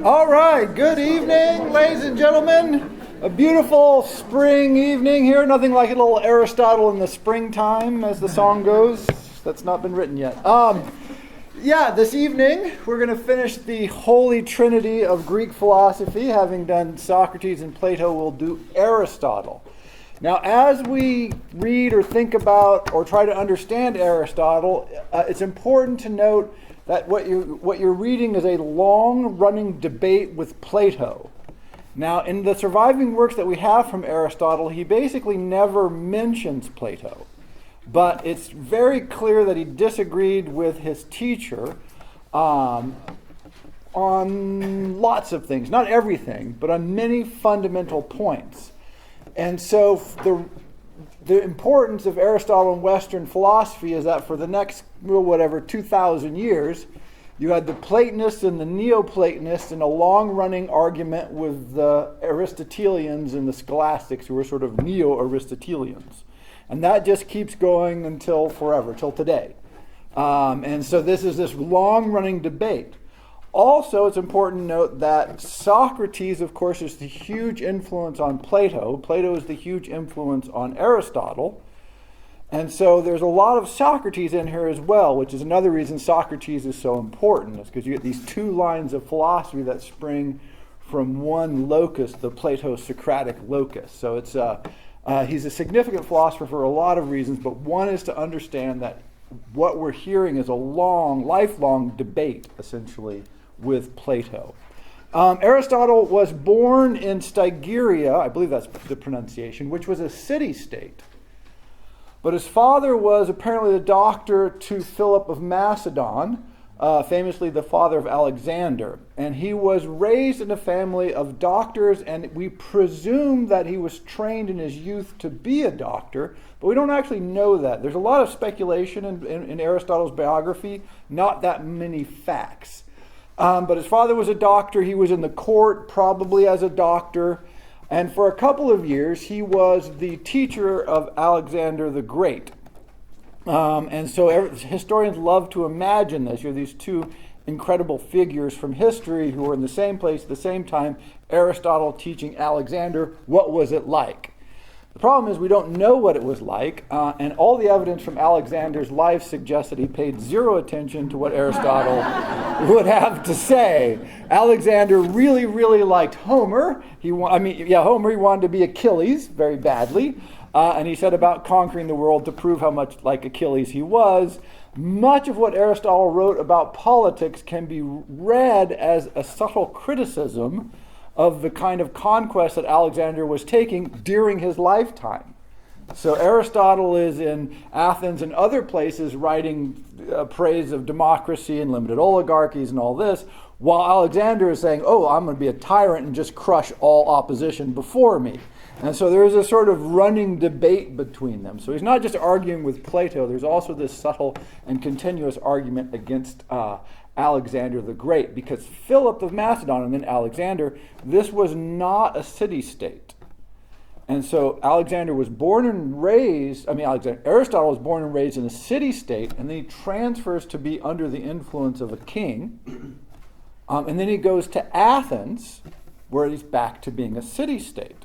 All right, good evening, ladies and gentlemen. A beautiful spring evening here. Nothing like a little Aristotle in the springtime, as the song goes. That's not been written yet. This evening we're going to finish the Holy Trinity of Greek philosophy. Having done Socrates and Plato, we'll do Aristotle. Now, as we read or think about or try to understand Aristotle, it's important to note that what you're reading is a long-running debate with Plato. Now, in the surviving works that we have from Aristotle, he basically never mentions Plato. But it's very clear that he disagreed with his teacher on lots of things. Not everything, but on many fundamental points. And so the importance of Aristotle in Western philosophy is that for the next, 2,000 years, you had the Platonists and the Neoplatonists in a long-running argument with the Aristotelians and the Scholastics, who were sort of Neo-Aristotelians. And that just keeps going until forever, till today. And so this is this long-running debate. Also, it's important to note that Socrates, of course, is the huge influence on Plato. Plato is the huge influence on Aristotle. And so there's a lot of Socrates in here as well, which is another reason Socrates is so important. It's because you get these two lines of philosophy that spring from one locus, the Plato-Socratic locus. So it's he's a significant philosopher for a lot of reasons, but one is to understand that what we're hearing is a lifelong debate, essentially, with Plato. Aristotle was born in Stygia, I believe that's the pronunciation, which was a city-state. But his father was apparently the doctor to Philip of Macedon, famously the father of Alexander. And he was raised in a family of doctors, and we presume that he was trained in his youth to be a doctor, but we don't actually know that. There's a lot of speculation in Aristotle's biography, not that many facts. But his father was a doctor. He was in the court, probably as a doctor. And for a couple of years, he was the teacher of Alexander the Great. And so historians love to imagine this. You have these two incredible figures from history who were in the same place at the same time, Aristotle teaching Alexander. What was it like? The problem is we don't know what it was like, and all the evidence from Alexander's life suggests that he paid zero attention to what Aristotle would have to say. Alexander really, really liked Homer. Homer, he wanted to be Achilles very badly, and he set about conquering the world to prove how much like Achilles he was. Much of what Aristotle wrote about politics can be read as a subtle criticism of the kind of conquest that Alexander was taking during his lifetime. So Aristotle is in Athens and other places writing praise of democracy and limited oligarchies and all this, while Alexander is saying, I'm going to be a tyrant and just crush all opposition before me. And so there is a sort of running debate between them. So he's not just arguing with Plato, there's also this subtle and continuous argument against Alexander the Great, because Philip of Macedon and then Alexander, this was not a city-state. And so Aristotle was born and raised in a city-state, and then he transfers to be under the influence of a king. And then he goes to Athens, where he's back to being a city-state.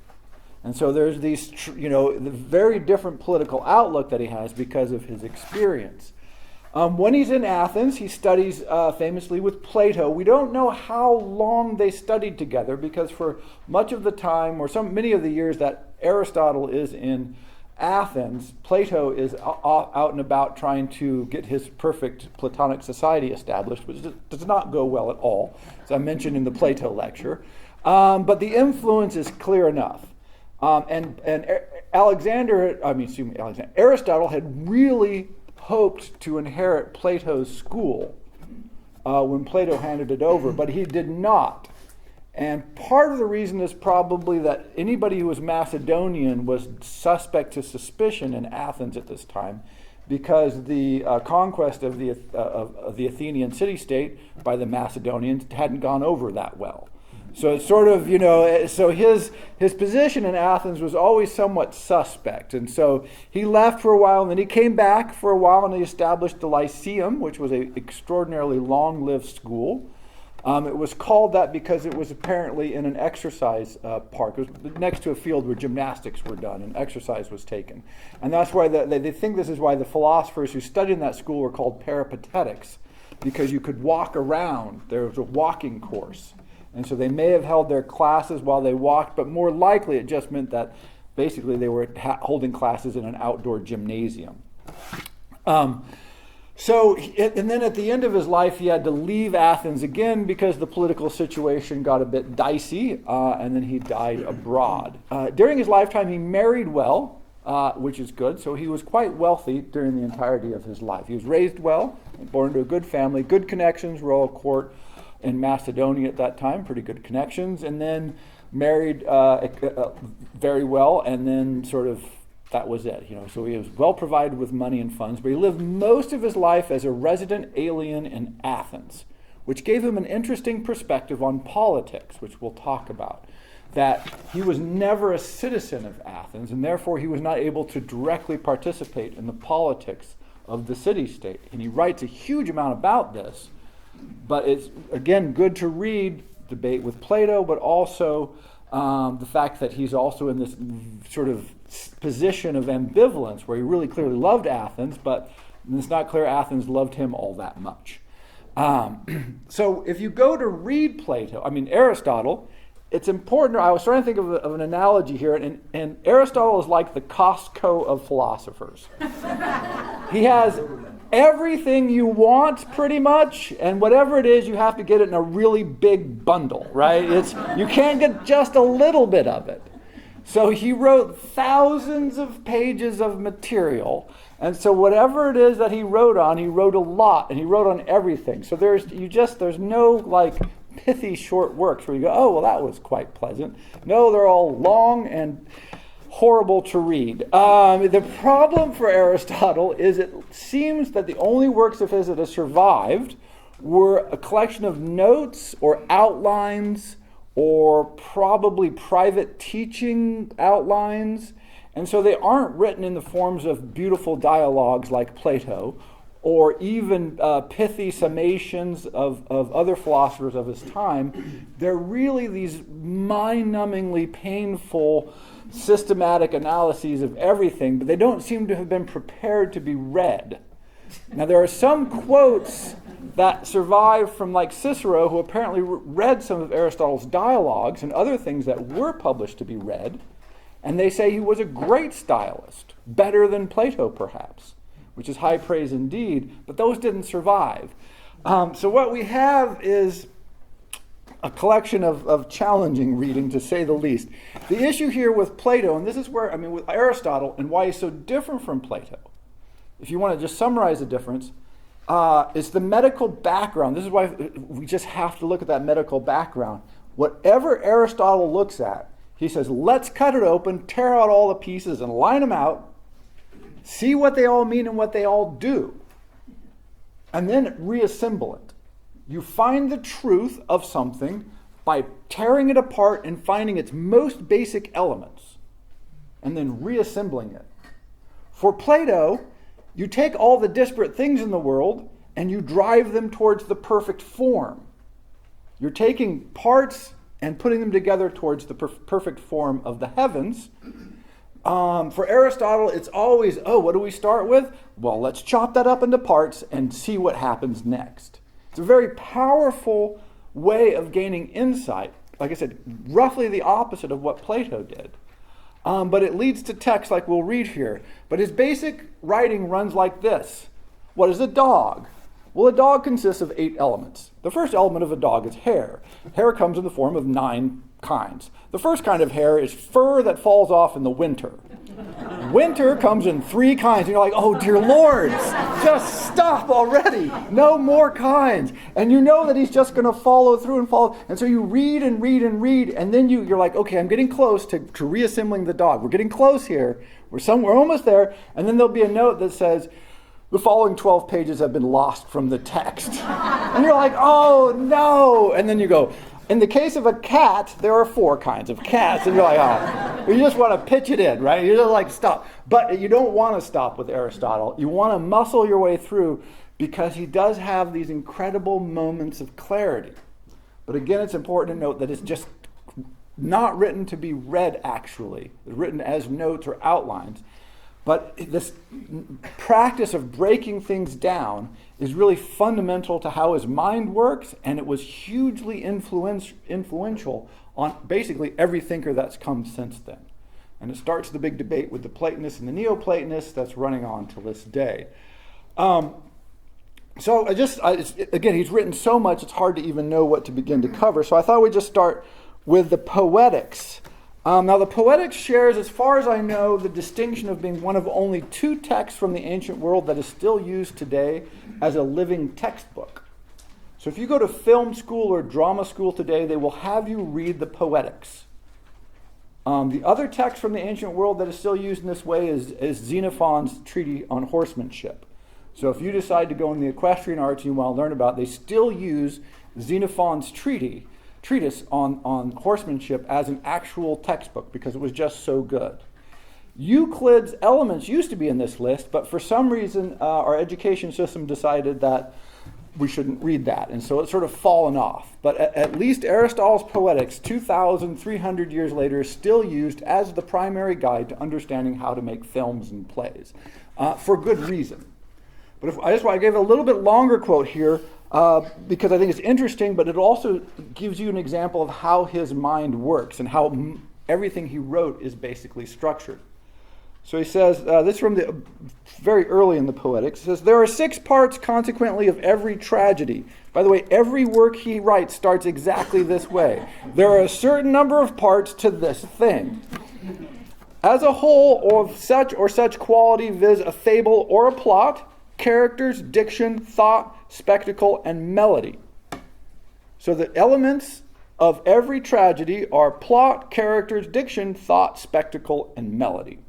And so there's these, the very different political outlook that he has because of his experience. When he's in Athens, he studies famously with Plato. We don't know how long they studied together, because for much of the time, or many of the years that Aristotle is in Athens, Plato is out and about trying to get his perfect Platonic society established, which does not go well at all, as I mentioned in the Plato lecture. But the influence is clear enough. And Aristotle had really hoped to inherit Plato's school when Plato handed it over, but he did not. And part of the reason is probably that anybody who was Macedonian was suspect to suspicion in Athens at this time, because the conquest of the Athenian city-state by the Macedonians hadn't gone over that well. So it's sort of, so his position in Athens was always somewhat suspect. And so he left for a while, and then he came back for a while, and he established the Lyceum, which was an extraordinarily long-lived school. It was called that because it was apparently in an exercise park. It was next to a field where gymnastics were done and exercise was taken. And that's why they think this is why the philosophers who studied in that school were called peripatetics, because you could walk around. There was a walking course. And so they may have held their classes while they walked, but more likely it just meant that basically they were holding classes in an outdoor gymnasium. And then at the end of his life, he had to leave Athens again because the political situation got a bit dicey, and then he died abroad. During his lifetime, he married well, which is good. So he was quite wealthy during the entirety of his life. He was raised well, born into a good family, good connections, royal court in Macedonia at that time, pretty good connections, and then married very well, and then sort of that was it. So he was well provided with money and funds, but he lived most of his life as a resident alien in Athens, which gave him an interesting perspective on politics, which we'll talk about. That he was never a citizen of Athens, and therefore he was not able to directly participate in the politics of the city-state. And he writes a huge amount about this, but it's, again, good to read debate with Plato, but also the fact that he's also in this sort of position of ambivalence where he really clearly loved Athens, but it's not clear Athens loved him all that much. So if you go to read Aristotle, it's important. I was trying to think of an analogy here, and Aristotle is like the Costco of philosophers. He has everything you want, pretty much, and whatever it is, you have to get it in a really big bundle, right? You can't get just a little bit of it. So he wrote thousands of pages of material, and so whatever it is that he wrote a lot, and he wrote on everything. So there's no like pithy short works where you go, oh, well, that was quite pleasant. No, they're all long and horrible to read. The problem for Aristotle is it seems that the only works of his that have survived were a collection of notes or outlines or probably private teaching outlines. And so they aren't written in the forms of beautiful dialogues like Plato, or even pithy summations of other philosophers of his time. They're really these mind-numbingly painful systematic analyses of everything, but they don't seem to have been prepared to be read. Now, there are some quotes that survive from like Cicero, who apparently read some of Aristotle's dialogues and other things that were published to be read, and they say he was a great stylist, better than Plato perhaps, which is high praise indeed, but those didn't survive. So what we have is a collection of challenging reading, to say the least. The issue here with Plato, and this is where, with Aristotle, and why he's so different from Plato, if you want to just summarize the difference, is the medical background. This is why we just have to look at that medical background. Whatever Aristotle looks at, he says, let's cut it open, tear out all the pieces, and line them out, see what they all mean and what they all do, and then reassemble it. You find the truth of something by tearing it apart and finding its most basic elements, and then reassembling it. For Plato, you take all the disparate things in the world and you drive them towards the perfect form. You're taking parts and putting them together towards the perfect form of the heavens. For Aristotle, it's always, what do we start with? Well, let's chop that up into parts and see what happens next. It's a very powerful way of gaining insight. Like I said, roughly the opposite of what Plato did. But it leads to texts like we'll read here. But his basic writing runs like this. What is a dog? Well, a dog consists of 8 elements. The first element of a dog is hair. Hair comes in the form of 9 kinds. The first kind of hair is fur that falls off in the winter. Winter comes in 3 kinds. And you're like, oh, dear Lord, just stop already. No more kinds. And you know that he's just going to follow through and follow. And so you read and read and read. And then you're like, okay, I'm getting close to reassembling the dog. We're getting close here. We're almost there. And then there'll be a note that says, the following 12 pages have been lost from the text. And you're like, oh, no. And then you go, in the case of a cat, there are 4 kinds of cats. And you're like, oh, you just want to pitch it in, right? You just like, stop. But you don't want to stop with Aristotle. You want to muscle your way through, because he does have these incredible moments of clarity. But again, it's important to note that it's just not written to be read actually. It's written as notes or outlines. But this practice of breaking things down is really fundamental to how his mind works, and it was hugely influential on basically every thinker that's come since then. And it starts the big debate with the Platonists and the Neoplatonists that's running on to this day. So again, he's written so much, it's hard to even know what to begin to cover. So I thought we'd just start with the Poetics. Now the Poetics shares, as far as I know, the distinction of being one of only 2 texts from the ancient world that is still used today as a living textbook. So if you go to film school or drama school today, they will have you read the Poetics. The other text from the ancient world that is still used in this way is Xenophon's treatise on horsemanship. So if you decide to go in the equestrian arts and you want to learn about it, they still use Xenophon's treatise on horsemanship as an actual textbook because it was just so good. Euclid's Elements used to be in this list, but for some reason our education system decided that we shouldn't read that, and so it's sort of fallen off. But at least Aristotle's Poetics, 2,300 years later, is still used as the primary guide to understanding how to make films and plays, for good reason. But I gave a little bit longer quote here because I think it's interesting, but it also gives you an example of how his mind works and how everything he wrote is basically structured. So he says, this is from the very early in the Poetics, he says, there are 6 parts consequently of every tragedy. By the way, every work he writes starts exactly this way. There are a certain number of parts to this thing. As a whole of such or such quality, viz. A fable or a plot, characters, diction, thought, spectacle, and melody. So the elements of every tragedy are plot, characters, diction, thought, spectacle, and melody.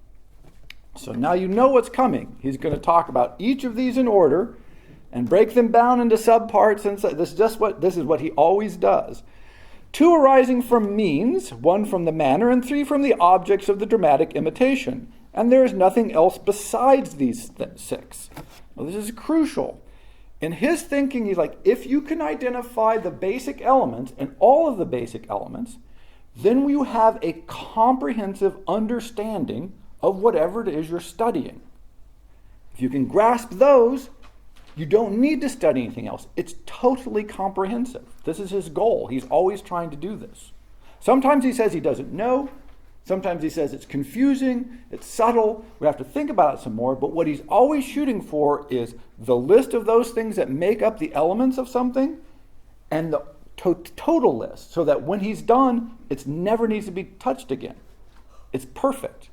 So now you know what's coming. He's going to talk about each of these in order and break them down into subparts. And so this is what he always does. 2 arising from means, 1 from the manner, and 3 from the objects of the dramatic imitation. And there is nothing else besides these 6. Well, this is crucial. In his thinking, he's like, if you can identify the basic elements and all of the basic elements, then you have a comprehensive understanding of whatever it is you're studying. If you can grasp those, you don't need to study anything else. It's totally comprehensive. This is his goal. He's always trying to do this. Sometimes he says he doesn't know. Sometimes he says it's confusing, it's subtle, we have to think about it some more, but what he's always shooting for is the list of those things that make up the elements of something and the total list, so that when he's done, it never needs to be touched again. It's perfect.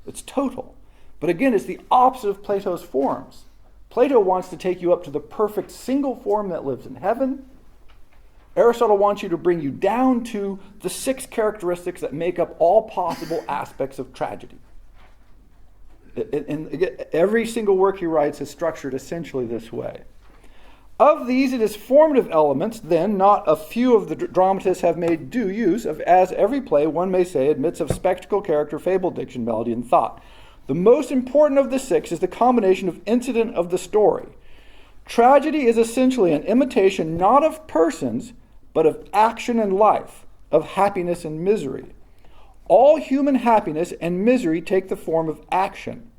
It's total. But again, it's the opposite of Plato's forms. Plato wants to take you up to the perfect single form that lives in heaven. Aristotle wants you to bring you down to the 6 characteristics that make up all possible aspects of tragedy. And every single work he writes is structured essentially this way. Of these, it is formative elements, then, not a few of the dramatists have made due use of, as every play, one may say, admits of spectacle, character, fable, diction, melody, and thought. The most important of the 6 is the combination of incident of the story. Tragedy is essentially an imitation not of persons, but of action and life, of happiness and misery. All human happiness and misery take the form of action.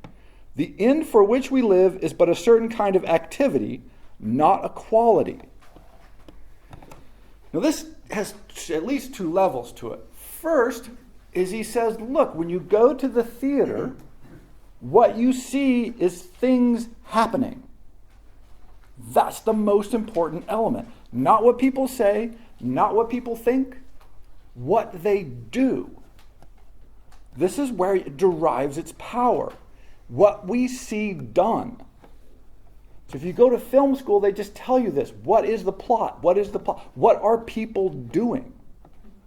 The end for which we live is but a certain kind of activity, not a quality. Now this has at least 2 levels to it. First is he says, look, when you go to the theater, what you see is things happening. That's the most important element. Not what people say, not what people think, what they do. This is where it derives its power. What we see done. So if you go to film school, they just tell you this. What is the plot? What is the plot? What are people doing?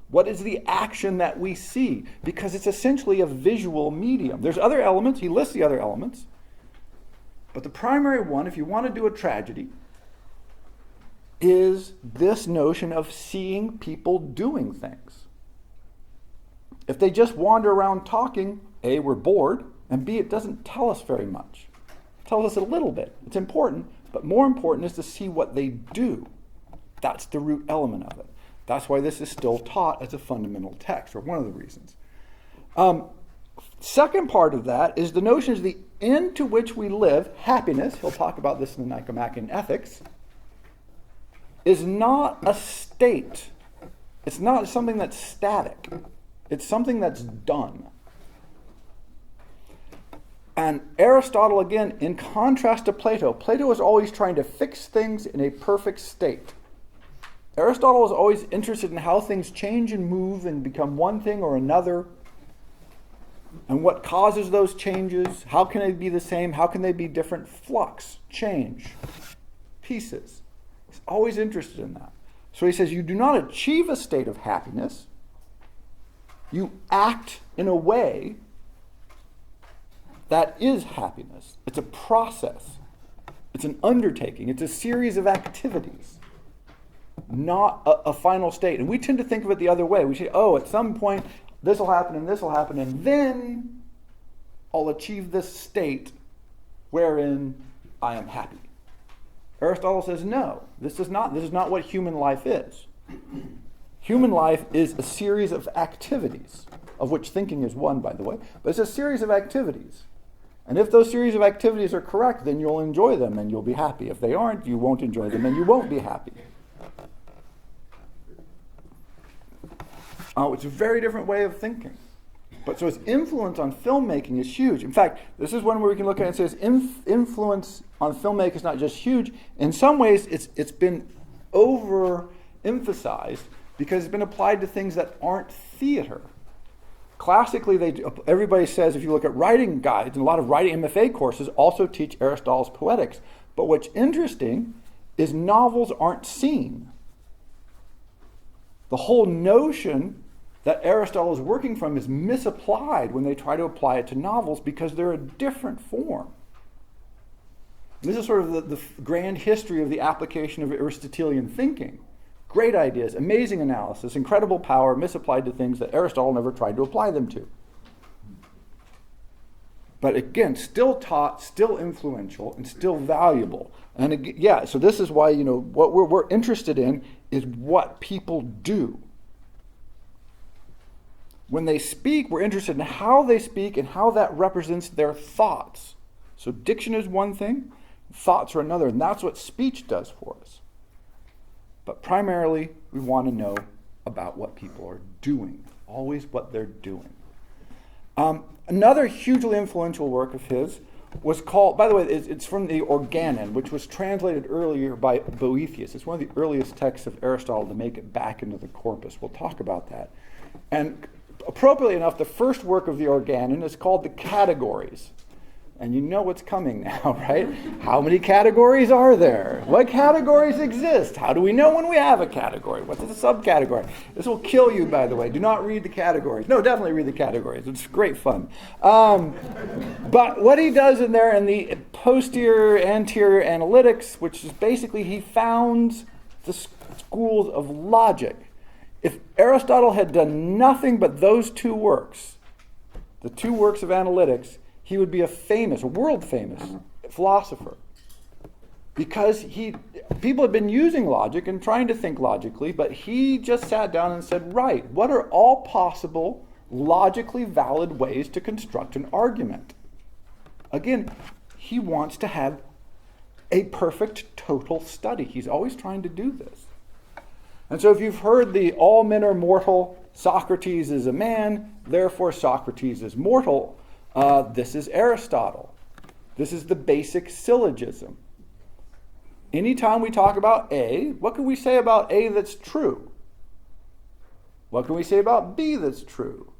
What is the action that we see? Because it's essentially a visual medium. There's other elements. He lists the other elements. But the primary one, if you want to do a tragedy, is this notion of seeing people doing things. If they just wander around talking, A, we're bored, and B, it doesn't tell us very much. It tells us a little bit. It's important, but more important is to see what they do. That's the root element of it. That's why this is still taught as a fundamental text, or one of the reasons. Second part of that is the notion is the end to which we live, happiness, he'll talk about this in the Nicomachean Ethics, is not a state. It's not something that's static. It's something that's done. And Aristotle, again, in contrast to Plato, Plato is always trying to fix things in a perfect state. Aristotle is always interested in how things change and move and become one thing or another, and what causes those changes. How can they be the same? How can they be different? Flux, change, pieces. He's always interested in that. So he says, you do not achieve a state of happiness. You act in a way that is happiness. It's a process. It's an undertaking. It's a series of activities, not a final state. And we tend to think of it the other way. We say, oh, at some point, this will happen, and then I'll achieve this state wherein I am happy. Aristotle says, no, this is not what human life is. Human life is a series of activities, of which thinking is one, by the way, but it's a series of activities. And if those series of activities are correct, then you'll enjoy them and you'll be happy. If they aren't, you won't enjoy them and you won't be happy. It's a very different way of thinking. But so its influence on filmmaking is huge. In fact, this is one where we can look at it and say its influence on filmmaking is not just huge. In some ways, it's been overemphasized because it's been applied to things that aren't theater. Classically, everybody says, if you look at writing guides, and a lot of writing MFA courses also teach Aristotle's Poetics. But what's interesting is novels aren't seen. The whole notion that Aristotle is working from is misapplied when they try to apply it to novels because they're a different form. And this is sort of the grand history of the application of Aristotelian thinking. Great ideas, amazing analysis, incredible power misapplied to things that Aristotle never tried to apply them to. But again, still taught, still influential, and still valuable. And again, so this is why, what we're interested in is what people do. When they speak, we're interested in how they speak and how that represents their thoughts. So diction is one thing, thoughts are another, and that's what speech does for us. But primarily, we want to know about what people are doing, always what they're doing. Another hugely influential work of his was called, by the way, it's from the Organon, which was translated earlier by Boethius. It's one of the earliest texts of Aristotle to make it back into the corpus. We'll talk about that. And appropriately enough, the first work of the Organon is called the Categories. And you know what's coming now, right? How many categories are there? What categories exist? How do we know when we have a category? What's a subcategory? This will kill you, by the way. Do not read the categories. No, definitely read the categories. It's great fun. But what he does in there in the posterior, anterior analytics, which is basically he founds the schools of logic. If Aristotle had done nothing but those two works, the two works of analytics, he would be a world famous philosopher. Because people had been using logic and trying to think logically, but he just sat down and said, right, what are all possible, logically valid ways to construct an argument? Again, he wants to have a perfect total study. He's always trying to do this. And so if you've heard the all men are mortal, Socrates is a man, therefore Socrates is mortal, this is Aristotle. This is the basic syllogism. Anytime we talk about A, what can we say about A that's true? What can we say about B that's true?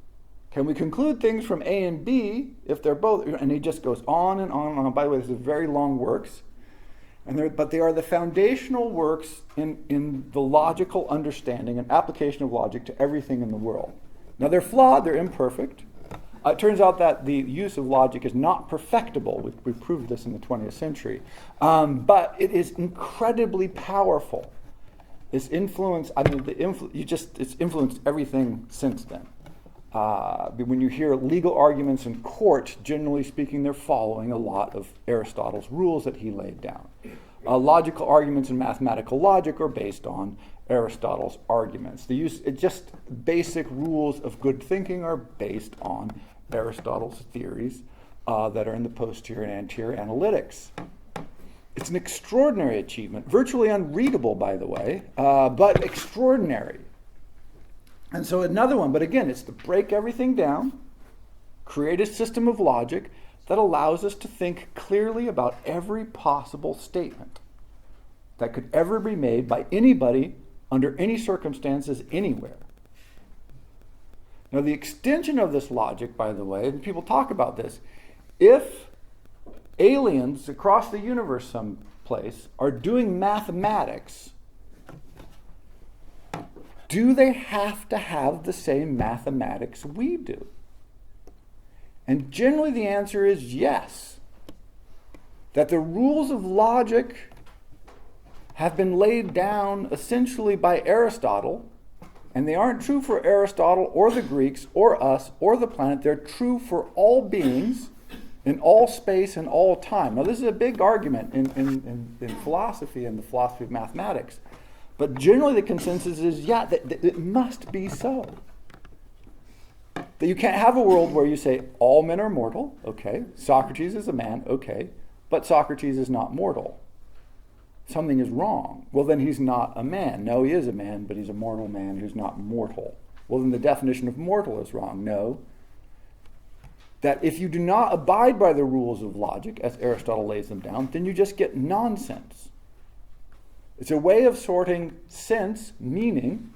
Can we conclude things from A and B if they're both? And he just goes on and on and on. By the way, this is very long works. But they are the foundational works in the logical understanding and application of logic to everything in the world. Now they're flawed, they're imperfect. It turns out that the use of logic is not perfectible. We proved this in the 20th century. But it is incredibly powerful. Its influence, it's influenced everything since then. When you hear legal arguments in court, generally speaking, they're following a lot of Aristotle's rules that he laid down. Logical arguments in mathematical logic are based on Aristotle's arguments. Just basic rules of good thinking are based on Aristotle's theories that are in the posterior and anterior analytics. It's an extraordinary achievement, virtually unreadable, by the way, but extraordinary. And so another one, but again, it's to break everything down, create a system of logic that allows us to think clearly about every possible statement that could ever be made by anybody under any circumstances anywhere. Now, the extension of this logic, by the way, and people talk about this, if aliens across the universe someplace are doing mathematics, do they have to have the same mathematics we do? And generally the answer is yes. That the rules of logic have been laid down essentially by Aristotle, and they aren't true for Aristotle or the Greeks or us or the planet. They're true for all beings in all space and all time. Now, this is a big argument in philosophy and the philosophy of mathematics. But generally the consensus is, yeah, that it must be so. That you can't have a world where you say all men are mortal, okay, Socrates is a man, okay, but Socrates is not mortal. Something is wrong. Well, then he's not a man. No, he is a man, but he's a mortal man who's not mortal. Well, then the definition of mortal is wrong. No. That if you do not abide by the rules of logic, as Aristotle lays them down, then you just get nonsense. It's a way of sorting sense, meaning,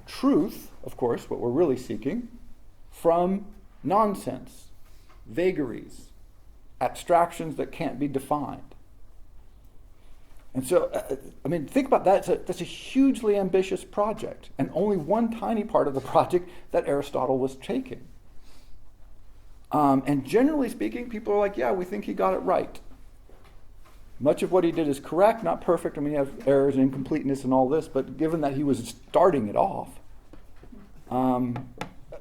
truth, of course, what we're really seeking, from nonsense, vagaries, abstractions that can't be defined. And so, think about that. That's a hugely ambitious project, and only one tiny part of the project that Aristotle was taking. And generally speaking, people are like, yeah, we think he got it right. Much of what he did is correct, not perfect. You have errors and incompleteness and all this, but given that he was starting it off,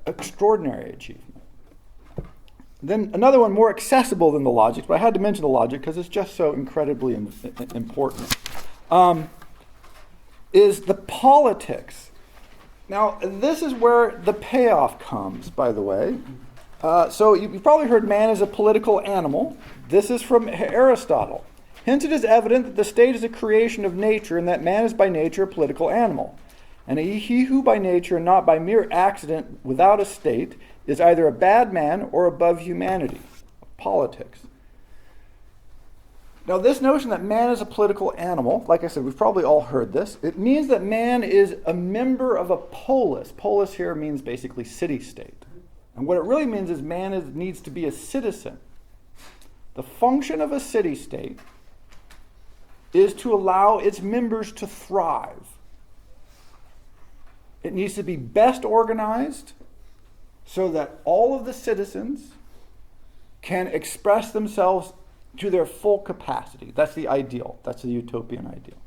extraordinary achievement. Then another one more accessible than the logic, but I had to mention the logic because it's just so incredibly important, is the Poetics. Now, this is where the payoff comes, by the way. So you've probably heard man is a political animal. This is from Aristotle. Hence it is evident that the state is a creation of nature and that man is by nature a political animal. And he who by nature and not by mere accident without a state is either a bad man or above humanity. Poetics. Now this notion that man is a political animal, like I said, we've probably all heard this. It means that man is a member of a polis. Polis here means basically city-state. And what it really means is man needs to be a citizen. The function of a city-state is to allow its members to thrive. It needs to be best organized so that all of the citizens can express themselves to their full capacity. That's the ideal. That's the utopian ideal.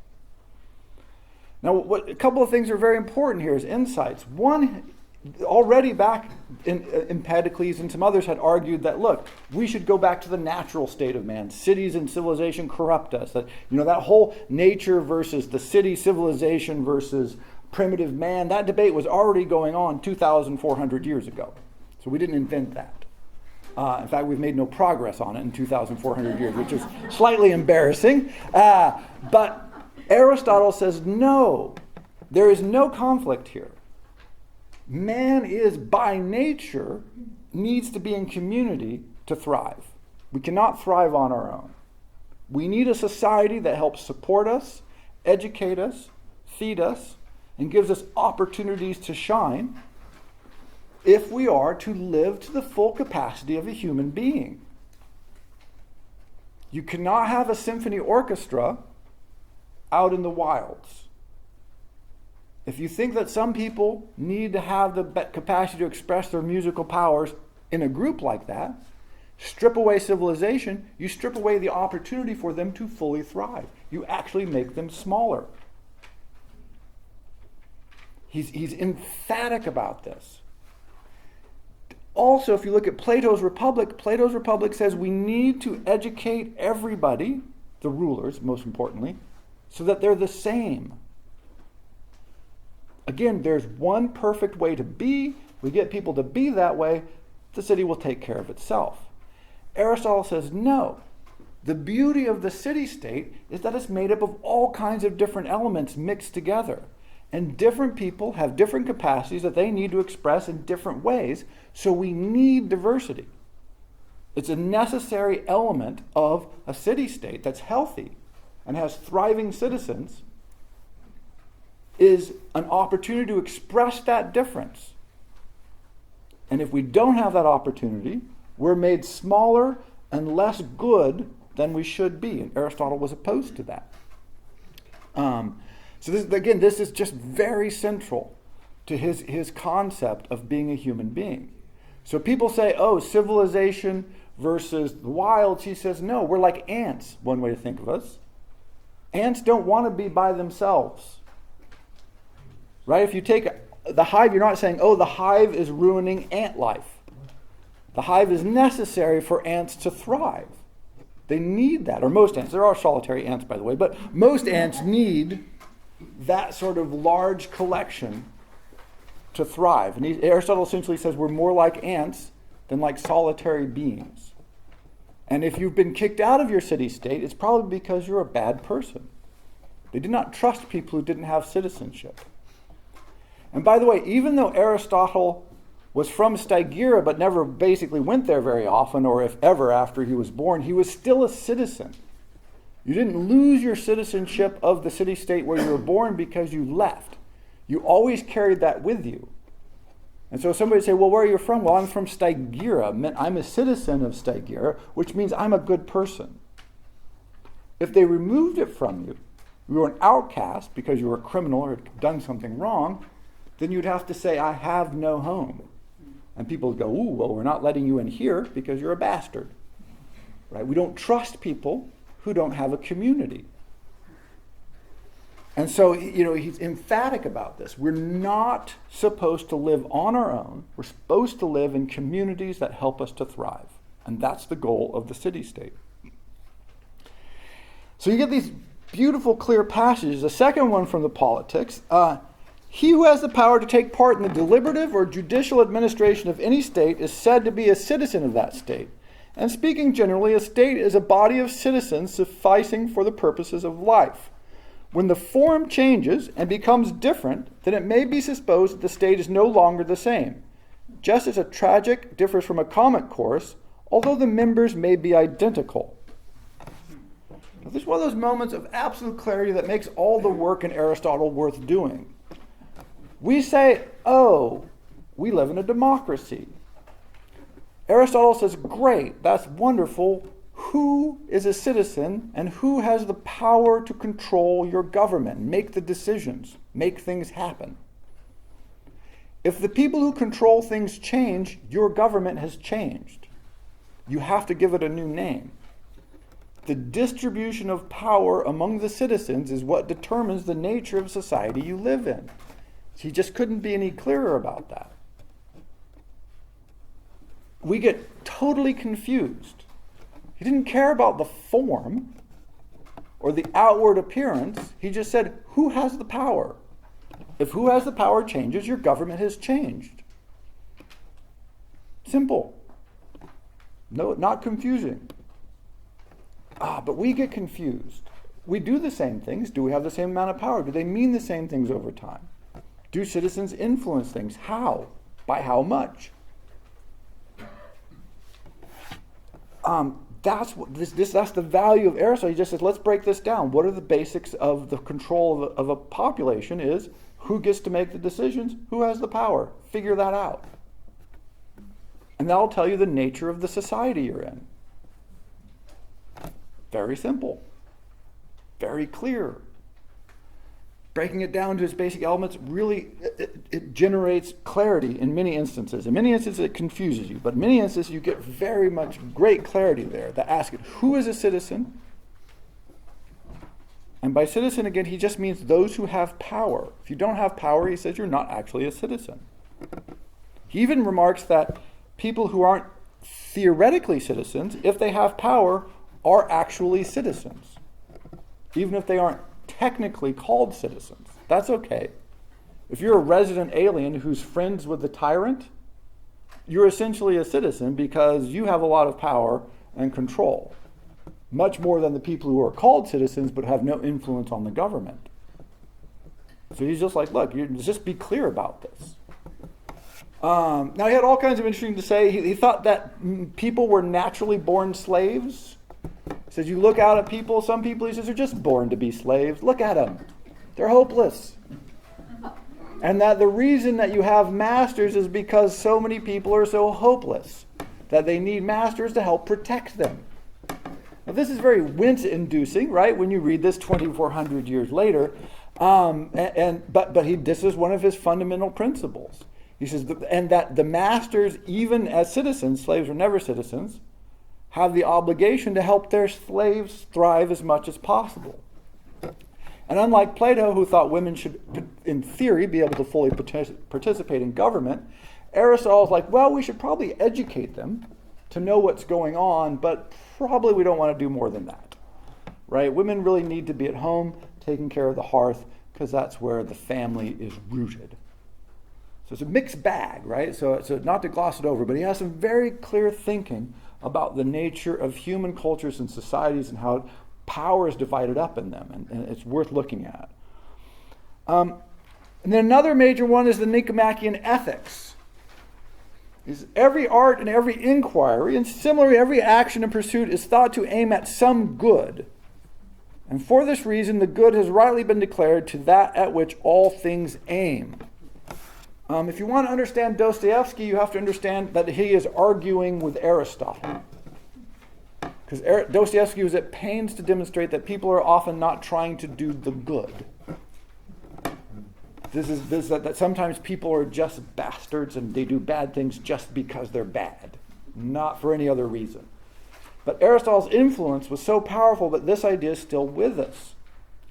Now, a couple of things are very important here as insights. One, already back in Empedocles and some others had argued that, look, we should go back to the natural state of man. Cities and civilization corrupt us. That whole nature versus the city civilization versus primitive man, that debate was already going on 2,400 years ago. So we didn't invent that. In fact, we've made no progress on it in 2,400 years, which is slightly embarrassing. But Aristotle says, no, there is no conflict here. Man is by nature, needs to be in community to thrive. We cannot thrive on our own. We need a society that helps support us, educate us, feed us, and gives us opportunities to shine if we are to live to the full capacity of a human being. You cannot have a symphony orchestra out in the wilds. If you think that some people need to have the capacity to express their musical powers in a group like that, strip away civilization, you strip away the opportunity for them to fully thrive. You actually make them smaller. He's emphatic about this. Also, if you look at Plato's Republic says we need to educate everybody, the rulers most importantly, so that they're the same. Again, there's one perfect way to be. We get people to be that way, the city will take care of itself. Aristotle says no. The beauty of the city-state is that it's made up of all kinds of different elements mixed together. And different people have different capacities that they need to express in different ways, so we need diversity. It's a necessary element of a city-state that's healthy and has thriving citizens, is an opportunity to express that difference. And if we don't have that opportunity, we're made smaller and less good than we should be. And Aristotle was opposed to that. So this is just very central to his concept of being a human being. So people say, oh, civilization versus the wilds. He says, no, we're like ants, one way to think of us. Ants don't want to be by themselves. Right? If you take the hive, you're not saying, oh, the hive is ruining ant life. The hive is necessary for ants to thrive. They need that, or most ants. There are solitary ants, by the way, but most ants need that sort of large collection to thrive. And Aristotle essentially says we're more like ants than like solitary beings. And if you've been kicked out of your city-state, it's probably because you're a bad person. They did not trust people who didn't have citizenship. And by the way, even though Aristotle was from Stygira but never basically went there very often, or if ever after he was born, he was still a citizen. You didn't lose your citizenship of the city-state where you were born because you left. You always carried that with you. And so somebody would say, well, where are you from? Well, I'm from Stygira. I'm a citizen of Stygira, which means I'm a good person. If they removed it from you, you were an outcast because you were a criminal or had done something wrong, then you'd have to say, I have no home. And people would go, ooh, well, we're not letting you in here because you're a bastard. Right? We don't trust people who don't have a community. And so, he's emphatic about this. We're not supposed to live on our own. We're supposed to live in communities that help us to thrive. And that's the goal of the city-state. So you get these beautiful, clear passages. The second one from the Poetics, he who has the power to take part in the deliberative or judicial administration of any state is said to be a citizen of that state. And speaking generally, a state is a body of citizens sufficing for the purposes of life. When the form changes and becomes different, then it may be supposed that the state is no longer the same, just as a tragic differs from a comic course, although the members may be identical. Now, this is one of those moments of absolute clarity that makes all the work in Aristotle worth doing. We say, oh, we live in a democracy. Aristotle says, great, that's wonderful. Who is a citizen and who has the power to control your government, make the decisions, make things happen? If the people who control things change, your government has changed. You have to give it a new name. The distribution of power among the citizens is what determines the nature of society you live in. He just couldn't be any clearer about that. We get totally confused. He didn't care about the form or the outward appearance. He just said, who has the power? If who has the power changes, your government has changed. Simple. No, not confusing. But we get confused. We do the same things. Do we have the same amount of power? Do they mean the same things over time? Do citizens influence things? How? By how much? That's the value of Aristotle. He just says, let's break this down. What are the basics of the control of a population is who gets to make the decisions, who has the power. Figure that out. And that'll tell you the nature of the society you're in. Very simple. Very clear. Breaking it down to its basic elements, really, it generates clarity in many instances. In many instances, it confuses you. But in many instances, you get very much great clarity there. That ask it, who is a citizen? And by citizen, again, he just means those who have power. If you don't have power, he says you're not actually a citizen. He even remarks that people who aren't theoretically citizens, if they have power, are actually citizens. Even if they aren't technically called citizens. That's okay. If you're a resident alien who's friends with the tyrant, you're essentially a citizen because you have a lot of power and control, much more than the people who are called citizens but have no influence on the government. So he's just like, look, just be clear about this. Now, he had all kinds of interesting to say. He thought that people were naturally born slaves. He says, you look out at people, some people, he says, are just born to be slaves. Look at them. They're hopeless. And that the reason that you have masters is because so many people are so hopeless that they need masters to help protect them. Now, this is very wince-inducing, right, when you read this 2,400 years later. But this is one of his fundamental principles. He says, and that the masters, even as citizens, slaves were never citizens, have the obligation to help their slaves thrive as much as possible. And unlike Plato, who thought women should, in theory, be able to fully participate in government, Aristotle's like, well, we should probably educate them to know what's going on, but probably we don't want to do more than that, right? Women really need to be at home, taking care of the hearth, because that's where the family is rooted. So it's a mixed bag, right? So not to gloss it over, but he has some very clear thinking about the nature of human cultures and societies and how power is divided up in them, and it's worth looking at. And then another major one is the Nicomachean Ethics. Every art and every inquiry, and similarly every action and pursuit, is thought to aim at some good. And for this reason, the good has rightly been declared to that at which all things aim. If you want to understand Dostoevsky, you have to understand that he is arguing with Aristotle. Because Dostoevsky was at pains to demonstrate that people are often not trying to do the good. That sometimes people are just bastards and they do bad things just because they're bad, not for any other reason. But Aristotle's influence was so powerful that this idea is still with us.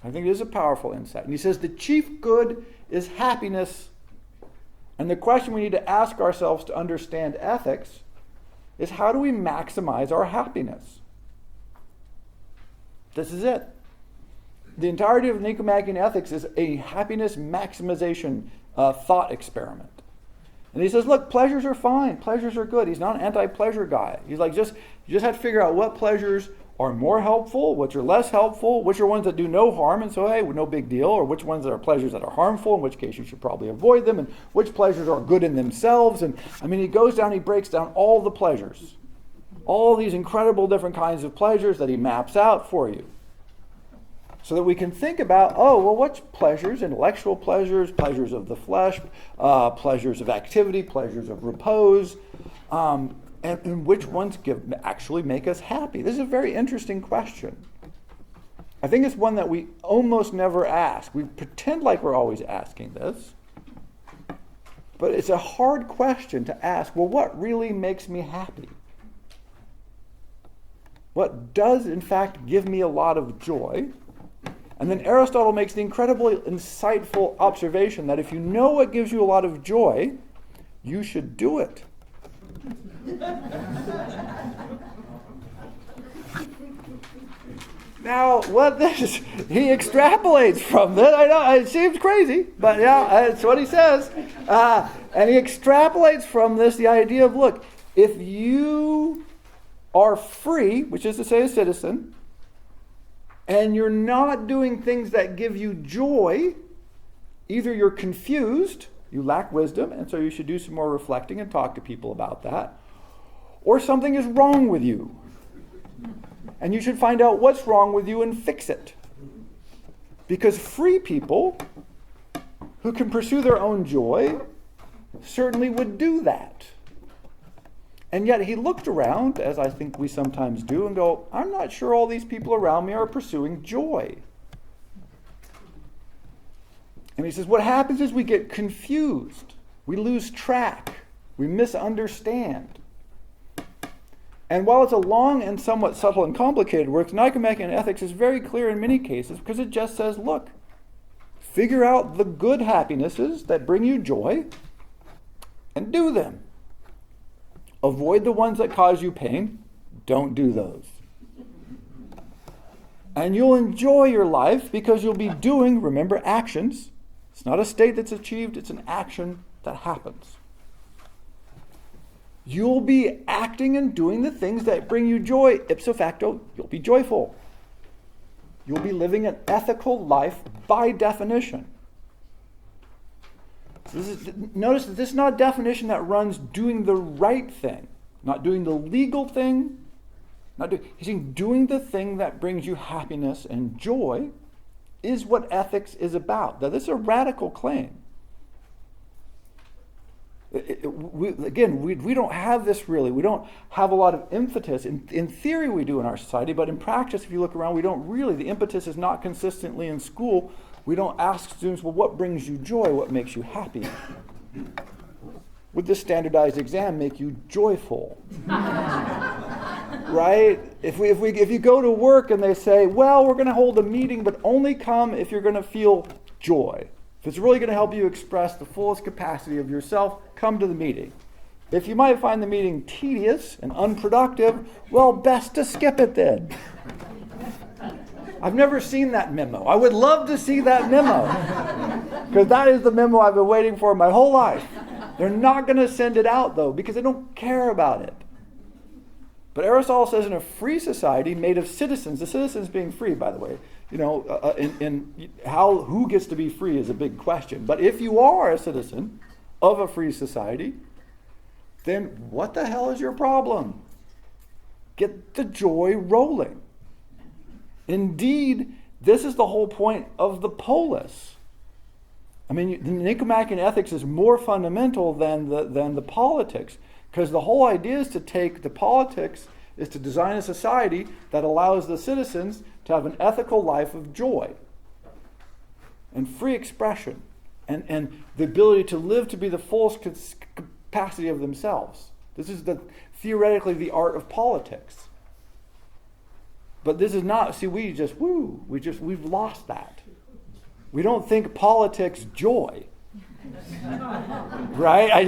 I think it is a powerful insight. And he says the chief good is happiness. And the question we need to ask ourselves to understand ethics is, how do we maximize our happiness? This is it. The entirety of Nicomachean Ethics is a happiness maximization thought experiment. And he says, look, pleasures are fine. Pleasures are good. He's not an anti-pleasure guy. He's like, you just have to figure out what pleasures are more helpful, which are less helpful, which are ones that do no harm, and so, hey, no big deal, or which ones that are pleasures that are harmful, in which case you should probably avoid them, and which pleasures are good in themselves. And I mean, he goes down, he breaks down all the pleasures, all these incredible different kinds of pleasures that he maps out for you, so that we can think about, what's pleasures, intellectual pleasures, pleasures of the flesh, pleasures of activity, pleasures of repose, and which ones actually make us happy? This is a very interesting question. I think it's one that we almost never ask. We pretend like we're always asking this, but it's a hard question to ask. Well, what really makes me happy? What does, in fact, give me a lot of joy? And then Aristotle makes the incredibly insightful observation that if you know what gives you a lot of joy, you should do it. Now, he extrapolates from this. I know, it seems crazy, but yeah, that's what he says. And he extrapolates from this the idea of, look, if you are free, which is to say a citizen, and you're not doing things that give you joy, either you're confused, you lack wisdom, and so you should do some more reflecting and talk to people about that, or something is wrong with you. And you should find out what's wrong with you and fix it. Because free people who can pursue their own joy certainly would do that. And yet he looked around, as I think we sometimes do, and go, I'm not sure all these people around me are pursuing joy. And he says, what happens is we get confused. We lose track. We misunderstand. And while it's a long and somewhat subtle and complicated work, Nicomachean Ethics is very clear in many cases, because it just says, look, figure out the good happinesses that bring you joy and do them. Avoid the ones that cause you pain. Don't do those. And you'll enjoy your life because you'll be doing, remember, actions It's not a state that's achieved, it's an action that happens. You'll be acting and doing the things that bring you joy. Ipso facto, you'll be joyful. You'll be living an ethical life by definition. So notice that this is not a definition that runs doing the right thing, not doing the legal thing. He's saying doing the thing that brings you happiness and joy is what ethics is about. Now, this is a radical claim. We don't have this really. We don't have a lot of impetus. In theory, we do in our society, but in practice, if you look around, we don't really. The impetus is not consistently in school. We don't ask students, well, what brings you joy? What makes you happy? Would this standardized exam make you joyful? Right? If you go to work and they say, well, we're going to hold a meeting, but only come if you're going to feel joy. If it's really going to help you express the fullest capacity of yourself, come to the meeting. If you might find the meeting tedious and unproductive, well, best to skip it then. I've never seen that memo. I would love to see that memo. Because that is the memo I've been waiting for my whole life. They're not going to send it out, though, because they don't care about it. But Aristotle says in a free society made of citizens, the citizens being free, by the way, who gets to be free is a big question. But if you are a citizen of a free society, then what the hell is your problem? Get the joy rolling. Indeed, this is the whole point of the polis. I mean, the Nicomachean Ethics is more fundamental than the Poetics, because the whole idea is to take the Poetics is to design a society that allows the citizens to have an ethical life of joy and free expression and the ability to live to be the fullest capacity of themselves. This is theoretically the art of politics. But this is not, we've lost that. We don't think politics joy. Right?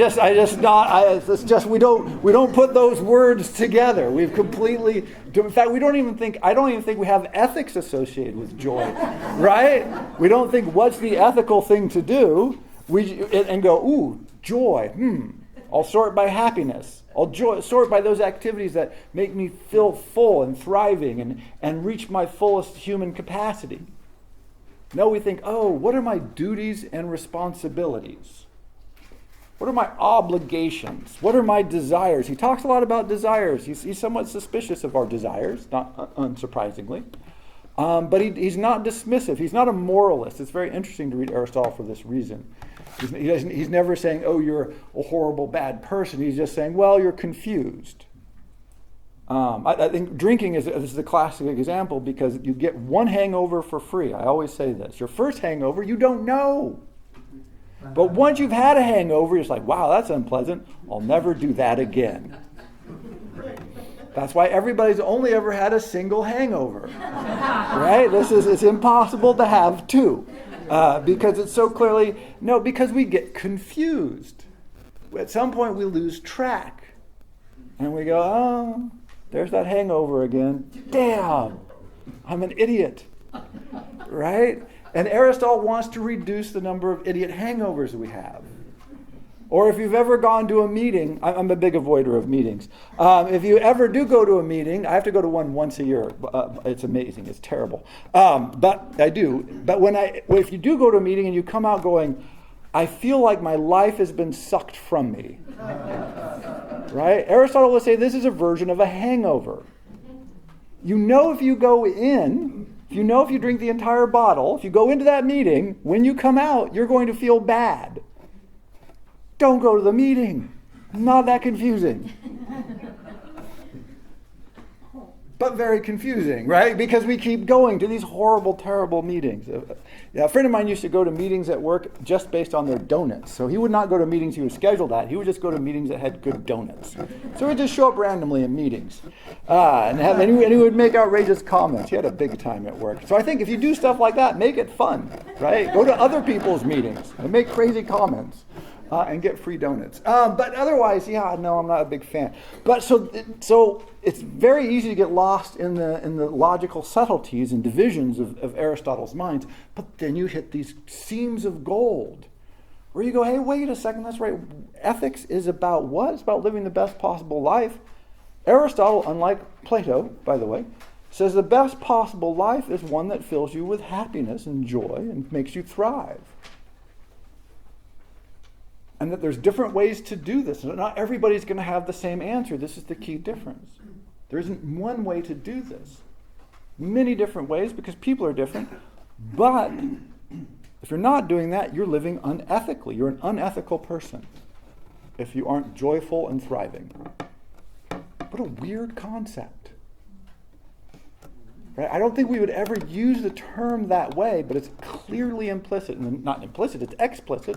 We don't put those words together. We've completely, in fact, I don't even think we have ethics associated with joy. Right? We don't think what's the ethical thing to do, and go, ooh, joy, I'll sort by happiness. I'll sort by those activities that make me feel full and thriving and reach my fullest human capacity. No, we think, what are my duties and responsibilities? What are my obligations? What are my desires? He talks a lot about desires. He's somewhat suspicious of our desires, not unsurprisingly. But he's not dismissive. He's not a moralist. It's very interesting to read Aristotle for this reason. He's never saying, you're a horrible, bad person. He's just saying, you're confused. I think drinking is the classic example because you get one hangover for free. I always say this. Your first hangover, you don't know. But once you've had a hangover, you're just like, wow, that's unpleasant. I'll never do that again. That's why everybody's only ever had a single hangover. Right? It's impossible to have two. Because it's so clearly, because we get confused. At some point we lose track. And we go, there's that hangover again. Damn, I'm an idiot. Right? And Aristotle wants to reduce the number of idiot hangovers we have. Or if you've ever gone to a meeting, I'm a big avoider of meetings. If you ever do go to a meeting, I have to go to one once a year. It's amazing. It's terrible. But I do. But if you do go to a meeting and you come out going, I feel like my life has been sucked from me. Right? Aristotle will say this is a version of a hangover. If you go in, if you drink the entire bottle, if you go into that meeting, when you come out, you're going to feel bad. Don't go to the meeting. Not that confusing. But very confusing, right? Because we keep going to these horrible, terrible meetings. A friend of mine used to go to meetings at work just based on their donuts. So he would not go to meetings he was scheduled at. He would just go to meetings that had good donuts. So he'd just show up randomly in meetings. And he would make outrageous comments. He had a big time at work. So I think if you do stuff like that, make it fun, right? Go to other people's meetings and make crazy comments. and get free donuts. But otherwise, yeah, no, I'm not a big fan. But so it's very easy to get lost in the logical subtleties and divisions of Aristotle's minds. But then you hit these seams of gold, where you go, hey, wait a second, that's right. Ethics is about what? It's about living the best possible life. Aristotle, unlike Plato, by the way, says the best possible life is one that fills you with happiness and joy and makes you thrive. And that there's different ways to do this. Not everybody's going to have the same answer. This is the key difference. There isn't one way to do this. Many different ways because people are different. But if you're not doing that, you're living unethically. You're an unethical person if you aren't joyful and thriving. What a weird concept. Right? I don't think we would ever use the term that way, but it's clearly implicit. And not implicit, it's explicit.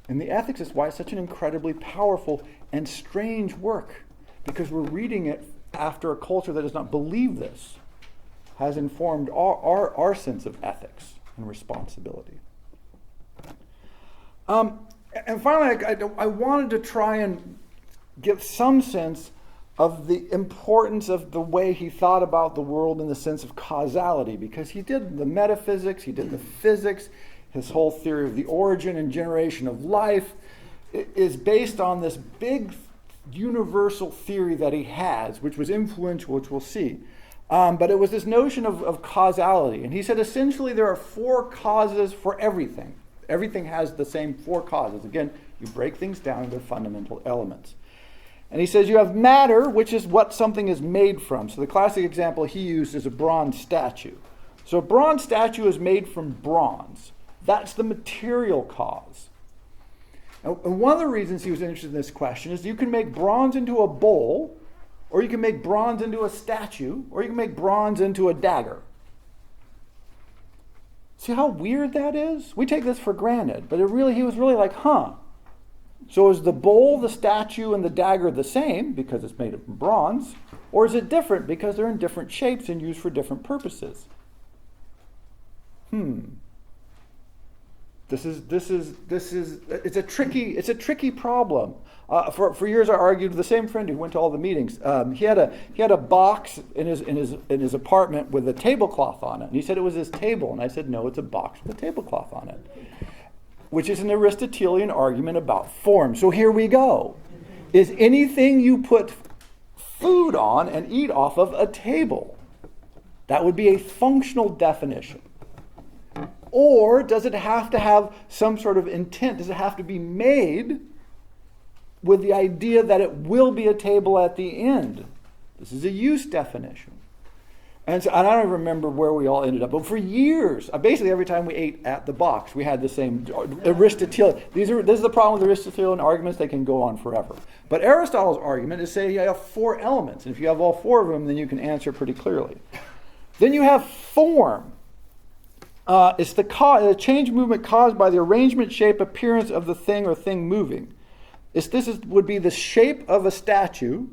And the ethics is why it's such an incredibly powerful and strange work, because we're reading it after a culture that does not believe this has informed our sense of ethics and responsibility. And finally, I wanted to try and give some sense of the importance of the way he thought about the world in the sense of causality, because he did the metaphysics, he did the physics. His whole theory of the origin and generation of life is based on this big universal theory that he has, which was influential, which we'll see. But it was this notion of causality. And he said essentially there are 4 causes for everything. Everything has the same 4 causes. Again, you break things down into fundamental elements. And he says you have matter, which is what something is made from. So the classic example he used is a bronze statue. So a bronze statue is made from bronze. That's the material cause. And one of the reasons he was interested in this question is you can make bronze into a bowl, or you can make bronze into a statue, or you can make bronze into a dagger. See how weird that is? We take this for granted, but he was really like, so is the bowl, the statue, and the dagger the same because it's made of bronze, or is it different because they're in different shapes and used for different purposes? It's a tricky problem. For years I argued with the same friend who went to all the meetings. He had a box in his apartment with a tablecloth on it. And he said it was his table. And I said, no, it's a box with a tablecloth on it. Which is an Aristotelian argument about form. So here we go. Is anything you put food on and eat off of a table? That would be a functional definition. Or does it have to have some sort of intent? Does it have to be made with the idea that it will be a table at the end? This is a use definition. And so I don't even remember where we all ended up. But for years, basically every time we ate at the box, we had the same Aristotelian. This is the problem with Aristotelian arguments. They can go on forever. But Aristotle's argument is say you have 4 elements. And if you have all 4 of them, then you can answer pretty clearly. Then you have form. It's the change movement caused by the arrangement, shape, appearance of the thing or thing moving. Would be the shape of a statue,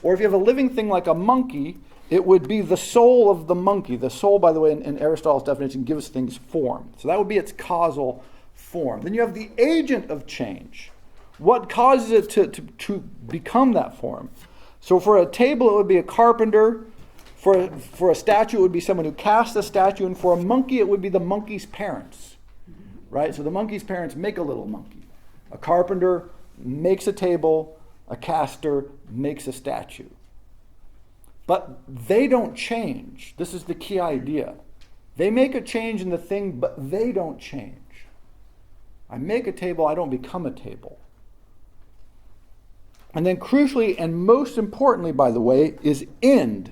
or if you have a living thing like a monkey, it would be the soul of the monkey. The soul, by the way, in Aristotle's definition, gives things form. So that would be its causal form. Then you have the agent of change. What causes it to become that form? So for a table, it would be a carpenter. For a statue, it would be someone who cast the statue, and for a monkey, it would be the monkey's parents, right? So the monkey's parents make a little monkey. A carpenter makes a table, a caster makes a statue. But they don't change. This is the key idea. They make a change in the thing, but they don't change. I make a table, I don't become a table. And then crucially, and most importantly, by the way, is end.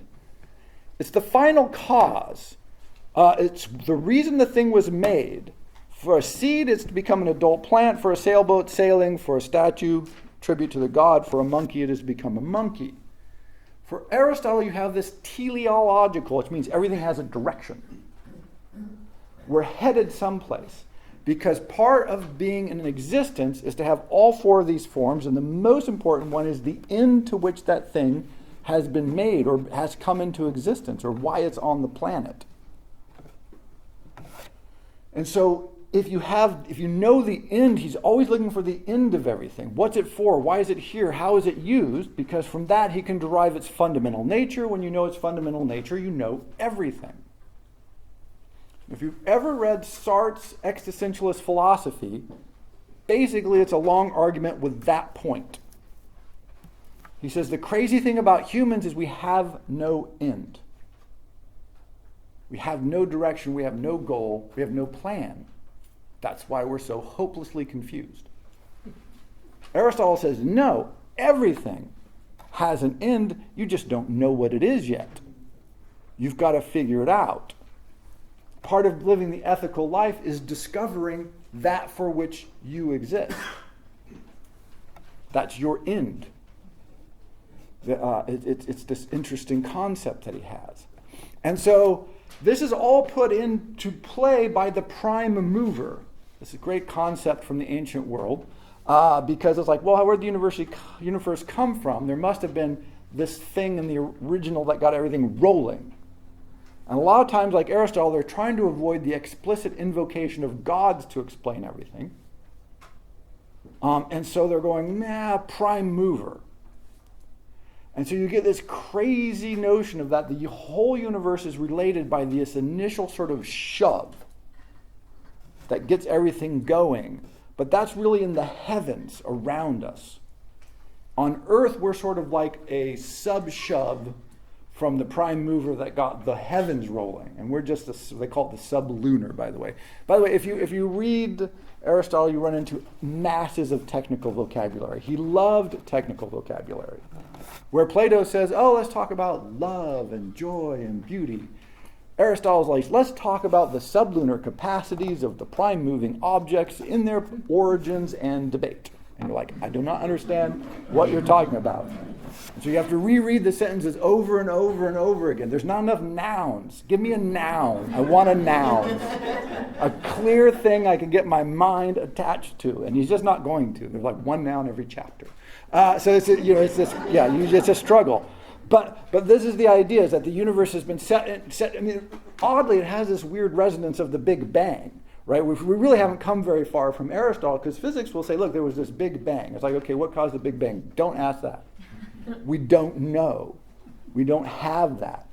It's the final cause. It's the reason the thing was made. For a seed, it's to become an adult plant. For a sailboat, sailing. For a statue, tribute to the god. For a monkey, it is to become a monkey. For Aristotle, you have this teleological, which means everything has a direction. We're headed someplace. Because part of being in existence is to have all 4 of these forms, and the most important one is the end to which that thing has been made or has come into existence, or why it's on the planet. And so if you know the end, he's always looking for the end of everything. What's it for? Why is it here? How is it used? Because from that he can derive its fundamental nature. When you know its fundamental nature, you know everything. If you've ever read Sartre's existentialist philosophy, basically it's a long argument with that point. He says the crazy thing about humans is we have no end. We have no direction, we have no goal, we have no plan. That's why we're so hopelessly confused. Aristotle says, no, everything has an end, you just don't know what it is yet. You've got to figure it out. Part of living the ethical life is discovering that for which you exist. That's your end. It's this interesting concept that he has. And so this is all put into play by the prime mover. This is a great concept from the ancient world because it's like, well, where'd the universe come from? There must have been this thing in the original that got everything rolling. And a lot of times, like Aristotle, they're trying to avoid the explicit invocation of gods to explain everything. And so they're going, prime mover. And so you get this crazy notion of that the whole universe is related by this initial sort of shove that gets everything going. But that's really in the heavens around us. On Earth, we're sort of like a sub-shove from the prime mover that got the heavens rolling. And we're just, they call it the sublunar, by the way. By the way, if you read Aristotle, you run into masses of technical vocabulary. He loved technical vocabulary. Where Plato says, let's talk about love and joy and beauty. Aristotle's like, let's talk about the sublunar capacities of the prime moving objects in their origins and debate. And you're like, I do not understand what you're talking about. And so you have to reread the sentences over and over and over again. There's not enough nouns. Give me a noun. I want a noun. A clear thing I can get my mind attached to. And he's just not going to. There's like one noun every chapter. So it's a struggle. But this is the idea, is that the universe has been set. I mean, oddly, it has this weird resonance of the Big Bang. Right? We really haven't come very far from Aristotle, because physics will say, look, there was this Big Bang. It's like, okay, what caused the Big Bang? Don't ask that. We don't know. We don't have that.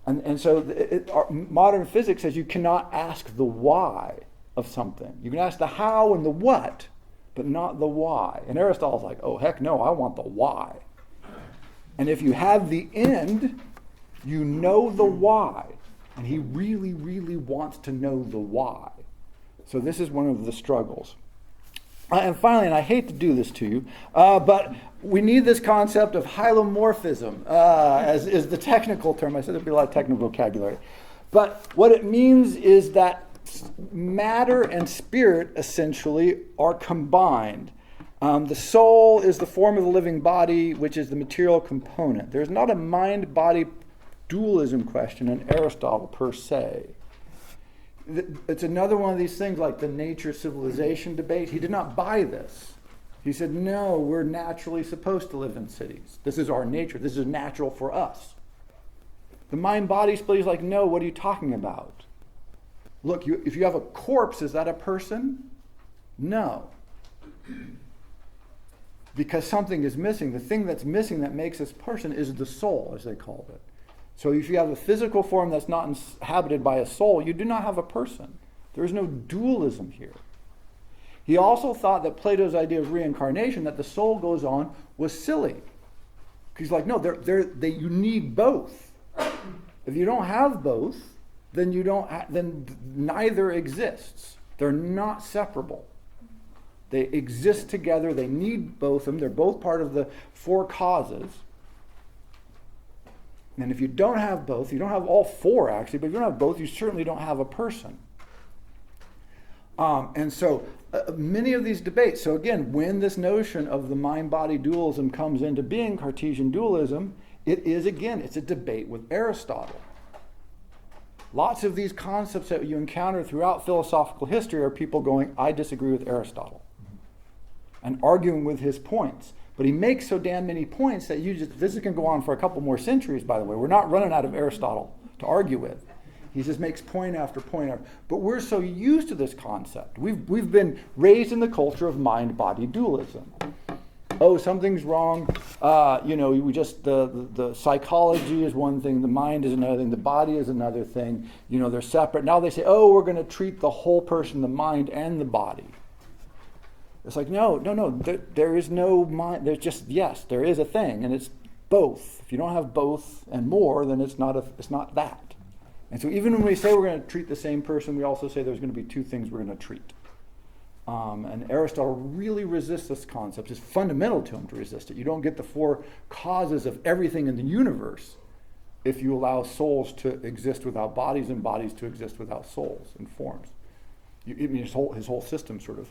And so modern physics says you cannot ask the why of something. You can ask the how and the what, but not the why. And Aristotle's like, oh, heck no, I want the why. And if you have the end, you know the why. And he really, really wants to know the why. So this is one of the struggles. And finally, and I hate to do this to you, but we need this concept of hilahmorphism, as is the technical term. I said there'd be a lot of technical vocabulary. But what it means is that matter and spirit essentially are combined. The soul is the form of the living body, which is the material component. There's not a mind-body dualism question in Aristotle per se. It's another one of these things like the nature-civilization debate. He did not buy this. He said, no, we're naturally supposed to live in cities. This is our nature. This is natural for us. The mind-body split is like, no, what are you talking about? Look, if you have a corpse, is that a person? No. Because something is missing. The thing that's missing that makes this person is the soul, as they called it. So if you have a physical form that's not inhabited by a soul, you do not have a person. There is no dualism here. He also thought that Plato's idea of reincarnation, that the soul goes on, was silly. He's like, no, you need both. If you don't have both, then then neither exists. They're not separable. They exist together. They need both of them. They're both part of the four causes. And if you don't have both, you don't have all four actually, but if you don't have both, you certainly don't have a person. And so many of these debates, so again, when this notion of the mind-body dualism comes into being, Cartesian dualism, it's a debate with Aristotle. Lots of these concepts that you encounter throughout philosophical history are people going, I disagree with Aristotle, and arguing with his points. But he makes so damn many points that this is going to go on for a couple more centuries, by the way. We're not running out of Aristotle to argue with. He just makes point after point after. But we're so used to this concept. We've been raised in the culture of mind-body dualism. Oh, something's wrong. We just the psychology is one thing, the mind is another thing, the body is another thing. They're separate. Now they say, oh, we're going to treat the whole person, the mind and the body. It's like no. There is no mind. There's just yes, there is a thing, and it's both. If you don't have both and more, then it's not that. And so even when we say we're going to treat the same person, we also say there's going to be two things we're going to treat. And Aristotle really resists this concept. It's fundamental to him to resist it. You don't get the four causes of everything in the universe if you allow souls to exist without bodies and bodies to exist without souls and forms. His whole system sort of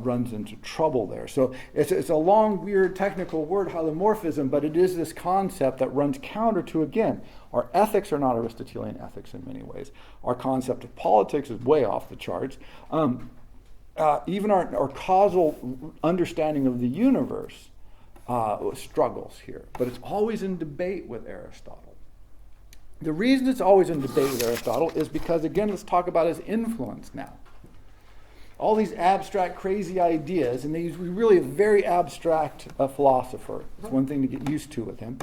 runs into trouble there. So it's a long, weird, technical word, Hilahmorphism, but it is this concept that runs counter to, again, our ethics are not Aristotelian ethics in many ways. Our concept of politics is way off the charts. Even our causal understanding of the universe struggles here, but it's always in debate with Aristotle. The reason it's always in debate with Aristotle is because, again, let's talk about his influence now. All these abstract, crazy ideas, and he's really a very abstract philosopher. It's one thing to get used to with him.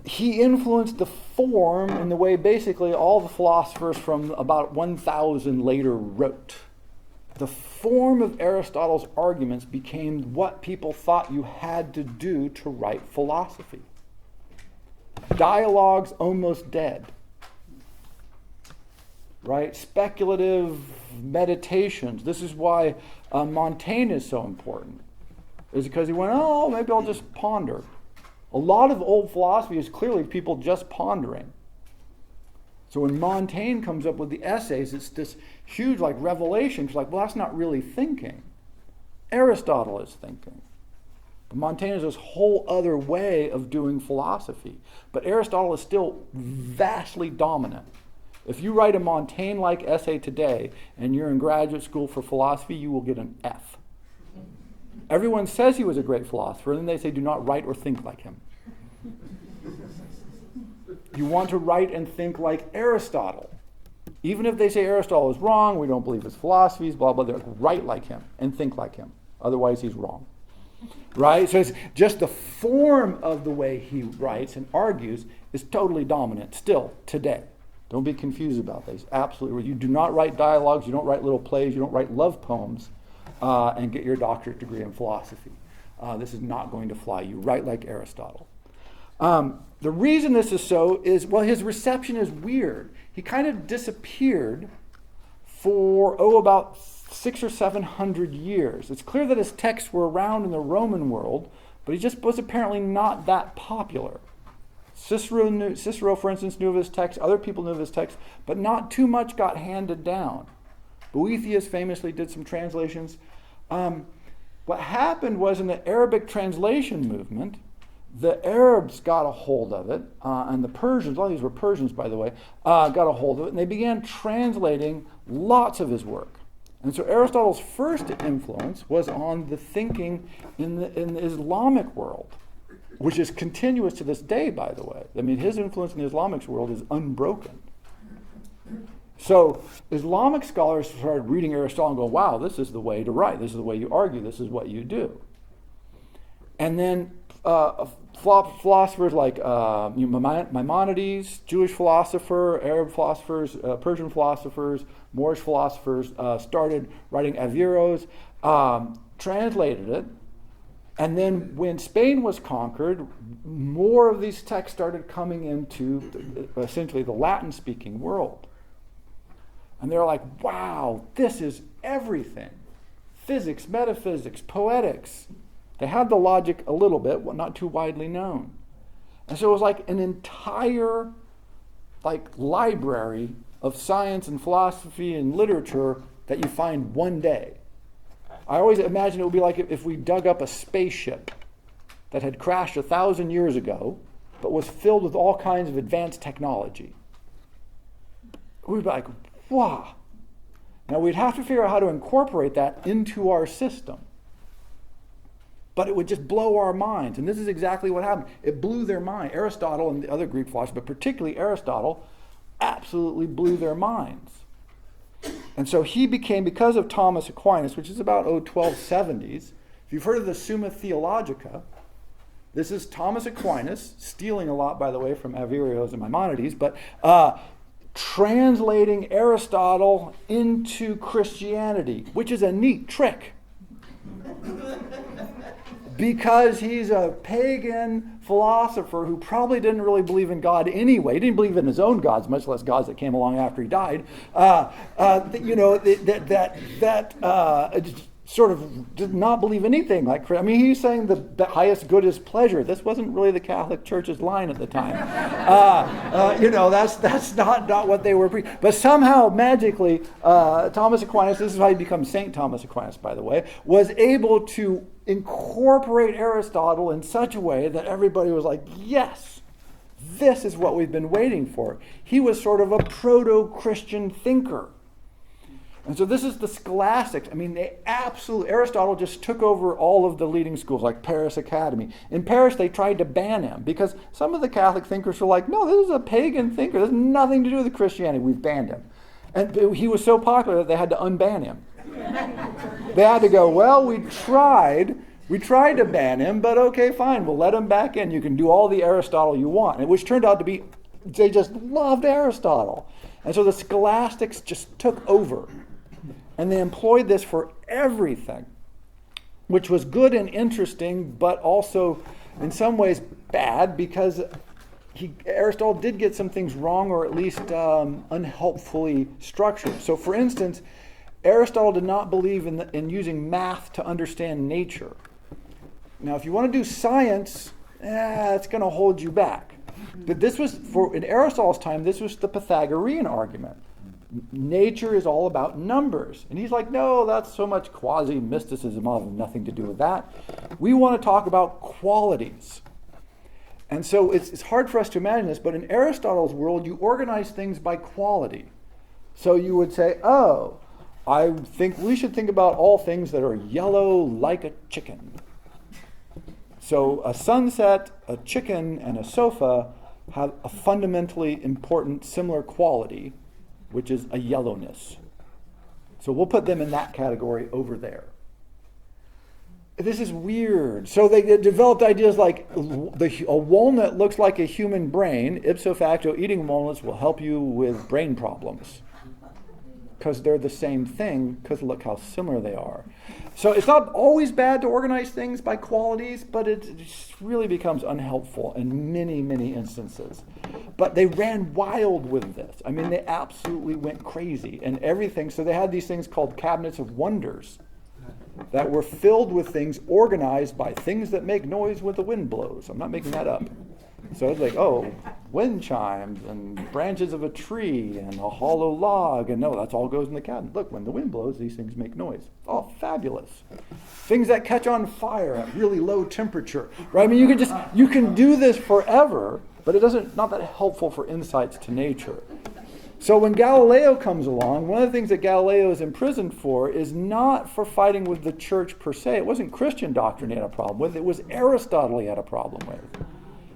He influenced the form in the way basically all the philosophers from about 1000 later wrote. The form of Aristotle's arguments became what people thought you had to do to write philosophy. Dialogue's almost dead. Right? Speculative meditations. This is why Montaigne is so important. Is because he went, oh, maybe I'll just ponder. A lot of old philosophy is clearly people just pondering. So when Montaigne comes up with the essays, it's this huge revelation. It's like, well, that's not really thinking. Aristotle is thinking. But Montaigne is this whole other way of doing philosophy. But Aristotle is still vastly dominant. If you write a Montaigne-like essay today and you're in graduate school for philosophy, you will get an F. Everyone says he was a great philosopher, and then they say, do not write or think like him. You want to write and think like Aristotle. Even if they say Aristotle is wrong, we don't believe his philosophies, blah, blah, they're like, write like him and think like him. Otherwise, he's wrong. Right? So it's just the form of the way he writes and argues is totally dominant still today. Don't be confused about this. Absolutely. You do not write dialogues, you don't write little plays, you don't write love poems and get your doctorate degree in philosophy. This is not going to fly. You write like Aristotle. The reason this is so is, well, his reception is weird. He kind of disappeared for, about 600 or 700 years. It's clear that his texts were around in the Roman world, but he just was apparently not that popular. Cicero, for instance, knew of his text. Other people knew of his text, but not too much got handed down. Boethius famously did some translations. What happened was in the Arabic translation movement, the Arabs got a hold of it, and the Persians, all these were Persians, by the way, got a hold of it, and they began translating lots of his work. And so Aristotle's first influence was on the thinking in the Islamic world, which is continuous to this day, by the way. I mean, his influence in the Islamic world is unbroken. So Islamic scholars started reading Aristotle and go, wow, this is the way to write. This is the way you argue. This is what you do. And then philosophers like Maimonides, Jewish philosopher, Arab philosophers, Persian philosophers, Moorish philosophers started writing Averroes, translated it. And then when Spain was conquered, more of these texts started coming into essentially the Latin-speaking world. And they're like, wow, this is everything. Physics, metaphysics, poetics. They had the logic a little bit, but not too widely known. And so it was like an entire library of science and philosophy and literature that you find one day. I always imagine it would be like if we dug up a spaceship that had crashed 1,000 years ago, but was filled with all kinds of advanced technology. We'd be like, wow. Now we'd have to figure out how to incorporate that into our system. but it would just blow our minds. And this is exactly what happened. It blew their mind. Aristotle and the other Greek philosophers, but particularly Aristotle, absolutely blew their minds. And so he became, because of Thomas Aquinas, which is about 1270s, if you've heard of the Summa Theologica, this is Thomas Aquinas, stealing a lot, by the way, from Averroes and Maimonides, but translating Aristotle into Christianity, which is a neat trick. Because he's a pagan philosopher who probably didn't really believe in God anyway. He didn't believe in his own gods, much less gods that came along after he died. Sort of did not believe anything like. I mean, he's saying the highest good is pleasure. This wasn't really the Catholic Church's line at the time. That's not what they were preaching. But somehow, magically, Thomas Aquinas, this is how he becomes Saint Thomas Aquinas, by the way, was able to incorporate Aristotle in such a way that everybody was like, yes, this is what we've been waiting for. He was sort of a proto-Christian thinker. And so this is the scholastics. I mean, Aristotle just took over all of the leading schools, like Paris Academy. In Paris, they tried to ban him because some of the Catholic thinkers were like, no, this is a pagan thinker. This has nothing to do with Christianity. We've banned him. And he was so popular that they had to unban him. They had to go, well, we tried to ban him, but okay, fine, we'll let him back in. You can do all the Aristotle you want. And which turned out to be, they just loved Aristotle. And so the scholastics just took over. And they employed this for everything, which was good and interesting, but also in some ways bad, because Aristotle did get some things wrong, or at least unhelpfully structured. So for instance, Aristotle did not believe in using math to understand nature. Now, if you want to do science, it's going to hold you back. But this was, in Aristotle's time, this was the Pythagorean argument. Nature is all about numbers. And he's like, no, that's so much quasi-mysticism. I'll have nothing to do with that. We want to talk about qualities. And so it's hard for us to imagine this, but in Aristotle's world, you organize things by quality. So you would say, oh, I think we should think about all things that are yellow like a chicken. So a sunset, a chicken, and a sofa have a fundamentally important similar quality, which is a yellowness. So we'll put them in that category over there. This is weird. So they developed ideas like a walnut looks like a human brain. Ipso facto, eating walnuts will help you with brain problems. Because they're the same thing, because look how similar they are. So it's not always bad to organize things by qualities, but it really becomes unhelpful in many, many instances. But they ran wild with this. I mean, they absolutely went crazy and everything. So they had these things called cabinets of wonders that were filled with things organized by things that make noise when the wind blows. I'm not making that up. So it's like, oh, wind chimes and branches of a tree and a hollow log. And no, that's all goes in the cabinet. Look, when the wind blows, these things make noise. Oh, fabulous. Things that catch on fire at really low temperature. Right? I mean, you can do this forever, but it not that helpful for insights to nature. So when Galileo comes along, one of the things that Galileo is imprisoned for is not for fighting with the church per se. It wasn't Christian doctrine he had a problem with. It was Aristotle he had a problem with.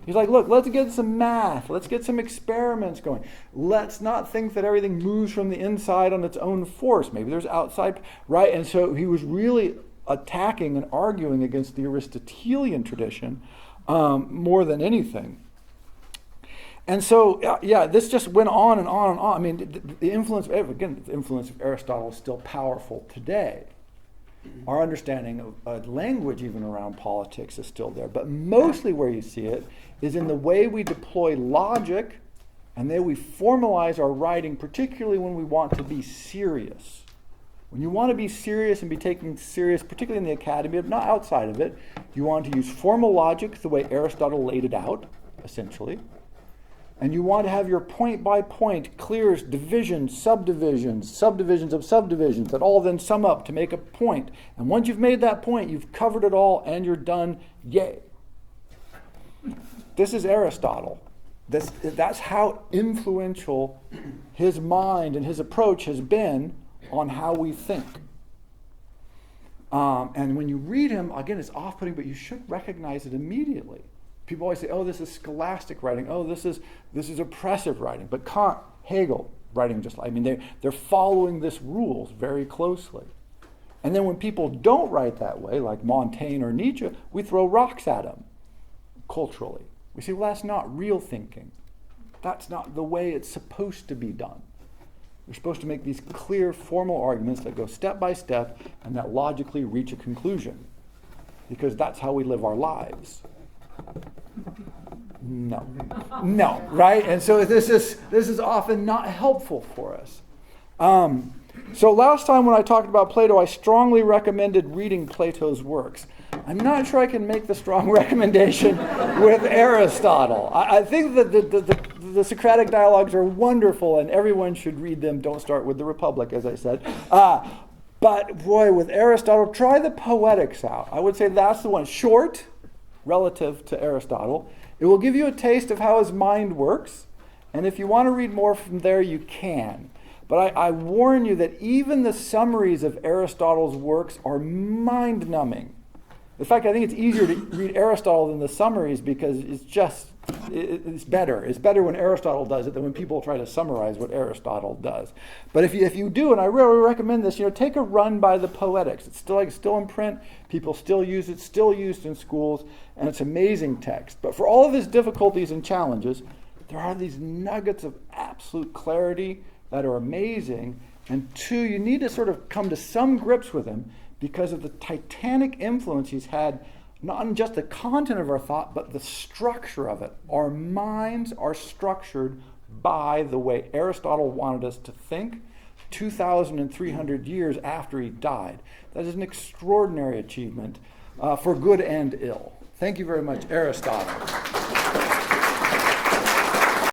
He's like, look, let's get some math. Let's get some experiments going. Let's not think that everything moves from the inside on its own force. Maybe there's outside, right? And so he was really attacking and arguing against the Aristotelian tradition more than anything. And so, this just went on and on and on. I mean, the influence of Aristotle is still powerful today. Our understanding of language, even around politics, is still there. But mostly where you see it is in the way we deploy logic and the way we formalize our writing, particularly when we want to be serious. When you want to be serious and be taken serious, particularly in the academy, but not outside of it, you want to use formal logic the way Aristotle laid it out, essentially. And you want to have your point-by-point, clear divisions, subdivisions of subdivisions that all then sum up to make a point. And once you've made that point, you've covered it all and you're done. Yay. This is Aristotle. That's how influential his mind and his approach has been on how we think. And when you read him, again, it's off-putting, but you should recognize it immediately. People always say, oh, this is scholastic writing. Oh, this is oppressive writing. But Kant, Hegel, writing just like, I mean, they're following this rules very closely. And then when people don't write that way, like Montaigne or Nietzsche, we throw rocks at them culturally. We say, well, that's not real thinking. That's not the way it's supposed to be done. We're supposed to make these clear, formal arguments that go step by step and that logically reach a conclusion, because that's how we live our lives. No, right? And so this is often not helpful for us. So last time when I talked about Plato, I strongly recommended reading Plato's works. I'm not sure I can make the strong recommendation with Aristotle. I think that the Socratic dialogues are wonderful and everyone should read them. Don't start with the Republic, as I said. But boy, with Aristotle, try the Poetics out. I would say that's the one. Short, relative to Aristotle. It will give you a taste of how his mind works. And if you want to read more from there, you can. But I warn you that even the summaries of Aristotle's works are mind-numbing. In fact, I think it's easier to read Aristotle than the summaries because it's better. It's better when Aristotle does it than when people try to summarize what Aristotle does. But if you do, and I really recommend this, take a run by the Poetics. It's still in print. People still use it. Still used in schools, and it's amazing text. But for all of his difficulties and challenges, there are these nuggets of absolute clarity that are amazing. And two, you need to sort of come to some grips with him because of the titanic influence he's had, not on just the content of our thought, but the structure of it. Our minds are structured by the way Aristotle wanted us to think 2,300 years after he died. That is an extraordinary achievement for good and ill. Thank you very much, Aristotle.